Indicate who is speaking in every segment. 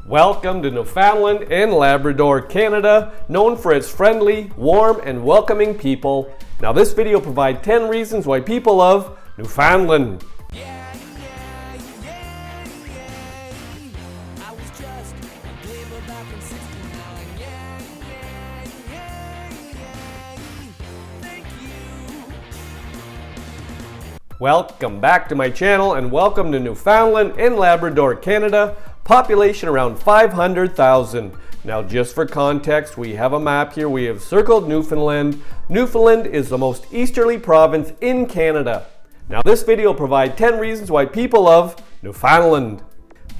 Speaker 1: Welcome to Newfoundland and Labrador, Canada, known for its friendly, warm, and welcoming people. Now this video provides 10 reasons why people love Newfoundland. Welcome back to my channel and welcome to Newfoundland and Labrador, Canada. Population around 500,000. Now just for context, we have a map here. We have circled Newfoundland. Newfoundland is the most easterly province in Canada. Now this video provides 10 reasons why people love Newfoundland.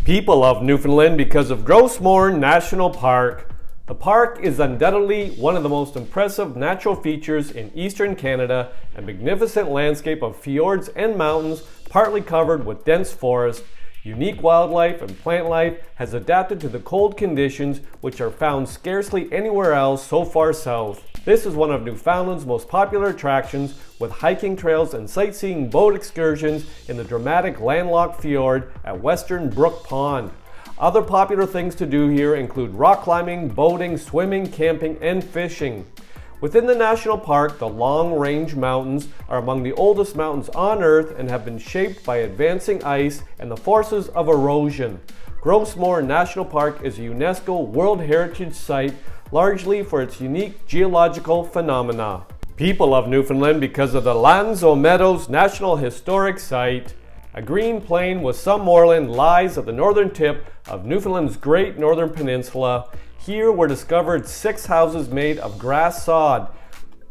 Speaker 1: People love Newfoundland because of Gros Morne National Park. The park is undoubtedly one of the most impressive natural features in eastern Canada, a magnificent landscape of fjords and mountains partly covered with dense forest. Unique wildlife and plant life has adapted to the cold conditions which are found scarcely anywhere else so far south. This is one of Newfoundland's most popular attractions, with hiking trails and sightseeing boat excursions in the dramatic landlocked fjord at Western Brook Pond. Other popular things to do here include rock climbing, boating, swimming, camping, and fishing. Within the national park, the long-range mountains are among the oldest mountains on Earth and have been shaped by advancing ice and the forces of erosion. Gros Morne National Park is a UNESCO World Heritage Site, largely for its unique geological phenomena. People love Newfoundland because of the Meadows National Historic Site. A green plain with some moorland lies at the northern tip of Newfoundland's Great Northern Peninsula. Here were discovered 6 houses made of grass sod,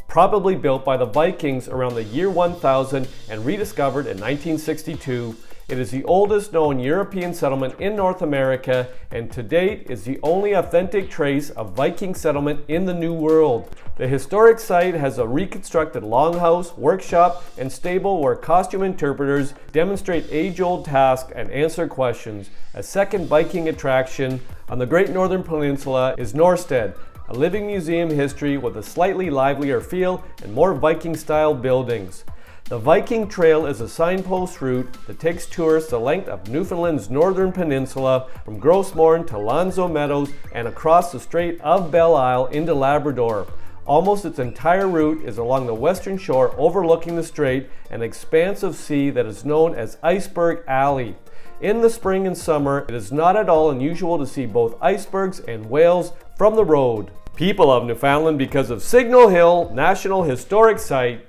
Speaker 1: probably built by the Vikings around the year 1000 and rediscovered in 1962. It is the oldest known European settlement in North America and to date is the only authentic trace of Viking settlement in the New World. The historic site has a reconstructed longhouse, workshop, and stable where costume interpreters demonstrate age-old tasks and answer questions. A second Viking attraction on the Great Northern Peninsula is Norse, a living museum history with a slightly livelier feel and more Viking-style buildings. The Viking Trail is a signpost route that takes tourists the length of Newfoundland's northern peninsula from Gros Morne to Meadows and across the Strait of Belle Isle into Labrador. Almost its entire route is along the western shore overlooking the strait, an expanse of sea that is known as Iceberg Alley. In the spring and summer, it is not at all unusual to see both icebergs and whales from the road. People of Newfoundland because of Signal Hill National Historic Site.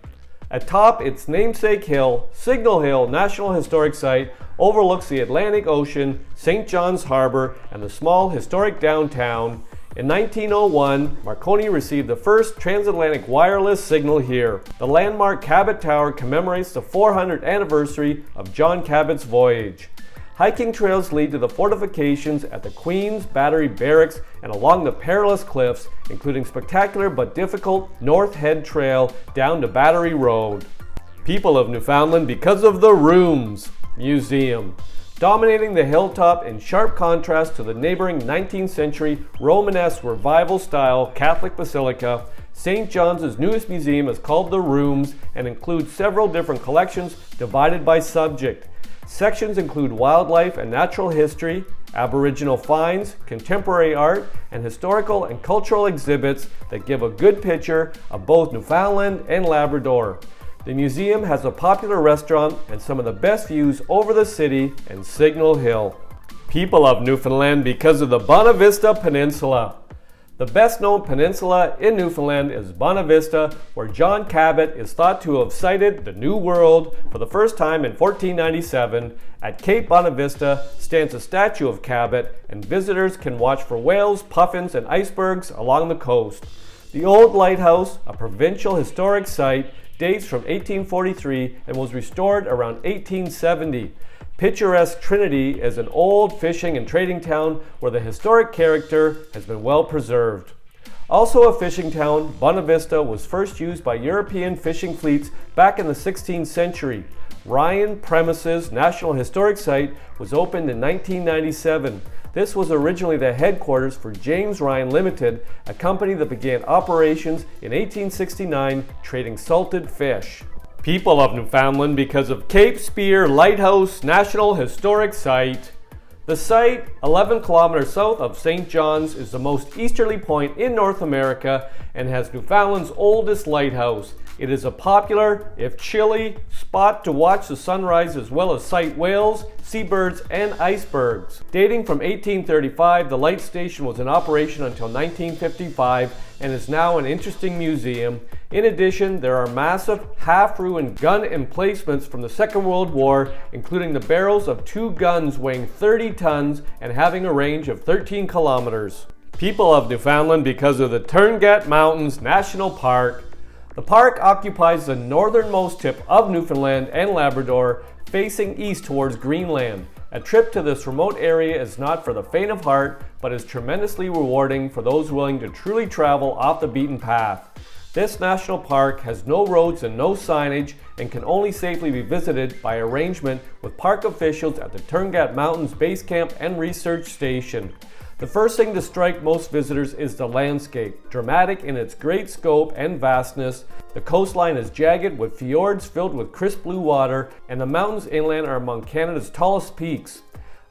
Speaker 1: Atop its namesake hill, Signal Hill National Historic Site overlooks the Atlantic Ocean, St. John's Harbor, and the small historic downtown. In 1901, Marconi received the first transatlantic wireless signal here. The landmark Cabot Tower commemorates the 400th anniversary of John Cabot's voyage. Hiking trails lead to the fortifications at the Queen's Battery Barracks and along the perilous cliffs, including spectacular but difficult North Head Trail down to Battery Road. People of Newfoundland because of the Rooms Museum. Dominating the hilltop in sharp contrast to the neighboring 19th century Romanesque Revival-style Catholic Basilica, St. John's newest museum is called the Rooms and includes several different collections divided by subject. Sections include wildlife and natural history, Aboriginal finds, contemporary art, and historical and cultural exhibits that give a good picture of both Newfoundland and Labrador. The museum has a popular restaurant and some of the best views over the city and Signal Hill. People of Newfoundland because of the Bonavista Peninsula. The best known peninsula in Newfoundland is Bonavista, where John Cabot is thought to have sighted the New World for the first time in 1497. At Cape Bonavista stands a statue of Cabot, and visitors can watch for whales, puffins, and icebergs along the coast. The old Lighthouse, a provincial historic site, dates from 1843 and was restored around 1870. Picturesque Trinity is an old fishing and trading town where the historic character has been well preserved. Also a fishing town, Bonavista was first used by European fishing fleets back in the 16th century. Ryan Premises National Historic Site was opened in 1997. This was originally the headquarters for James Ryan Limited, a company that began operations in 1869 trading salted fish. People of Newfoundland because of Cape Spear Lighthouse National Historic Site. The site, 11 kilometers south of St. John's, is the most easterly point in North America and has Newfoundland's oldest lighthouse. It is a popular, if chilly, spot to watch the sunrise as well as sight whales, seabirds, and icebergs. Dating from 1835, the light station was in operation until 1955 and is now an interesting museum. In addition, there are massive, half-ruined gun emplacements from the Second World War, including the barrels of 2 guns weighing 30 tons and having a range of 13 kilometers. People of Newfoundland because of the Torngat Mountains National Park. The park occupies the northernmost tip of Newfoundland and Labrador, facing east towards Greenland. A trip to this remote area is not for the faint of heart, but is tremendously rewarding for those willing to truly travel off the beaten path. This national park has no roads and no signage and can only safely be visited by arrangement with park officials at the Torngat Mountains Base Camp and Research Station. The first thing to strike most visitors is the landscape, dramatic in its great scope and vastness. The coastline is jagged with fjords filled with crisp blue water, and the mountains inland are among Canada's tallest peaks.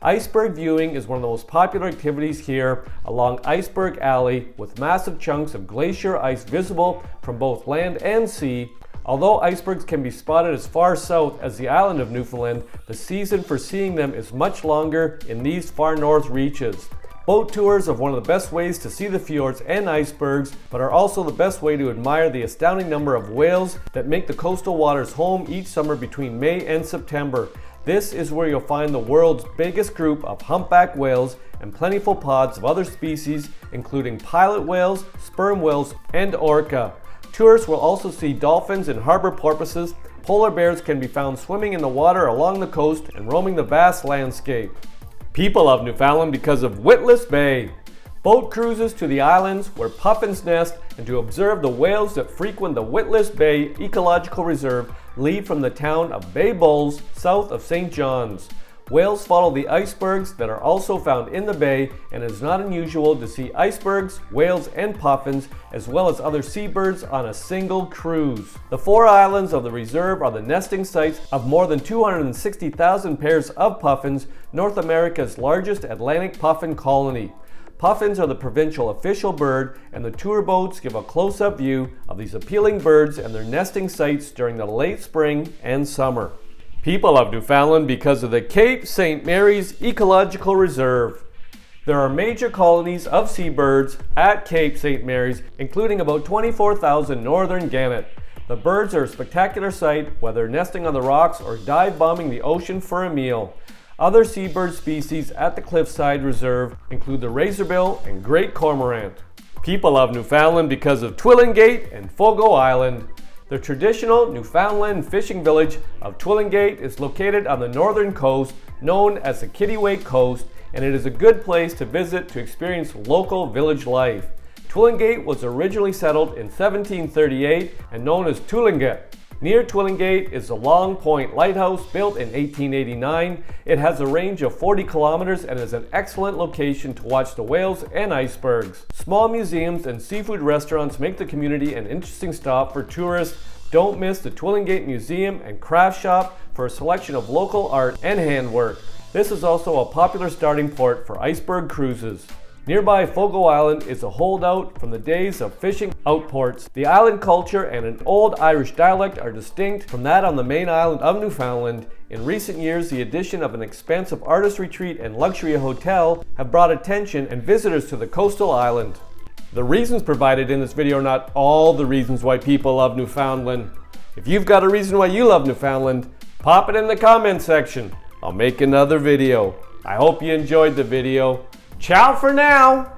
Speaker 1: Iceberg viewing is one of the most popular activities here along Iceberg Alley, with massive chunks of glacier ice visible from both land and sea. Although icebergs can be spotted as far south as the island of Newfoundland, the season for seeing them is much longer in these far north reaches. Boat tours are one of the best ways to see the fjords and icebergs, but are also the best way to admire the astounding number of whales that make the coastal waters home each summer between May and September. This is where you'll find the world's biggest group of humpback whales and plentiful pods of other species, including pilot whales, sperm whales, and orca. Tourists will also see dolphins and harbor porpoises. Polar bears can be found swimming in the water along the coast and roaming the vast landscape. People of Newfoundland because of Witless Bay. Boat cruises to the islands where puffins nest and to observe the whales that frequent the Witless Bay Ecological Reserve leave from the town of Bay Bulls south of St. John's. Whales follow the icebergs that are also found in the bay, and it is not unusual to see icebergs, whales, and puffins, as well as other seabirds on a single cruise. The 4 islands of the reserve are the nesting sites of more than 260,000 pairs of puffins, North America's largest Atlantic puffin colony. Puffins are the provincial official bird, and the tour boats give a close-up view of these appealing birds and their nesting sites during the late spring and summer. People of Newfoundland because of the Cape St. Mary's Ecological Reserve. There are major colonies of seabirds at Cape St. Mary's, including about 24,000 northern gannet. The birds are a spectacular sight, whether nesting on the rocks or dive bombing the ocean for a meal. Other seabird species at the Cliffside Reserve include the razorbill and great cormorant. People of Newfoundland because of Twillingate and Fogo Island. The traditional Newfoundland fishing village of Twillingate is located on the northern coast, known as the Kittiwake Coast, and it is a good place to visit to experience local village life. Twillingate was originally settled in 1738 and known as Twillingate. Near Twillingate is the Long Point Lighthouse, built in 1889. It has a range of 40 kilometers and is an excellent location to watch the whales and icebergs. Small museums and seafood restaurants make the community an interesting stop for tourists. Don't miss the Twillingate Museum and Craft Shop for a selection of local art and handwork. This is also a popular starting port for iceberg cruises. Nearby Fogo Island is a holdout from the days of fishing outports. The island culture and an old Irish dialect are distinct from that on the main island of Newfoundland. In recent years, the addition of an expansive artist retreat and luxury hotel have brought attention and visitors to the coastal island. The reasons provided in this video are not all the reasons why people love Newfoundland. If you've got a reason why you love Newfoundland, pop it in the comment section. I'll make another video. I hope you enjoyed the video. Ciao for now!